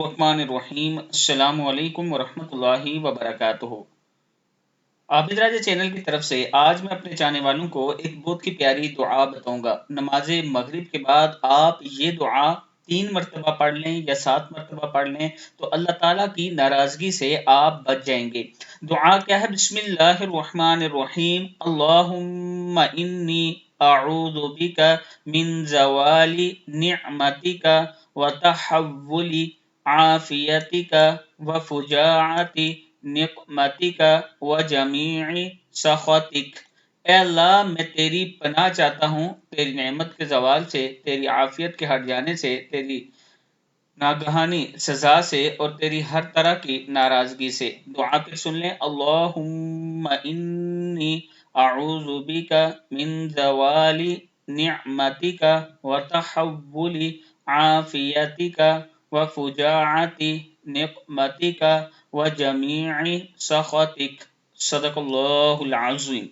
الرحمن الرحیم السلام علیکم ورحمۃ اللہ وبرکاتہ۔ عابد راجہ چینل کی طرف سے آج میں اپنے چاہنے والوں کو ایک بہت کی پیاری دعا بتاؤں گا۔ نماز مغرب کے بعد آپ یہ دعا 3 مرتبہ پڑھ لیں یا 7 مرتبہ پڑھ لیں تو اللہ تعالیٰ کی ناراضگی سے آپ بچ جائیں گے۔ دعا کیا ہے؟ بسم اللہ الرحمن الرحیم، اللہم انی اعوذ بک من زوال نعمتک وتحول عافیتک وفجاعت نقمتک وجمیع سخطک۔ اے اللہ، میں تیری پناہ چاہتا ہوں تیری نعمت کے زوال سے، تیری عافیت کے ہٹ جانے سے، تیری ناگہانی سزا سے اور تیری ہر طرح کی ناراضگی سے۔ دعا پھر سن لیں، اللہم انی اعوذ بک من زوال نعمتک وتحول عافیتک وفجاعت نقمتک وجمیع سخطک۔ صدق اللہ العظیم۔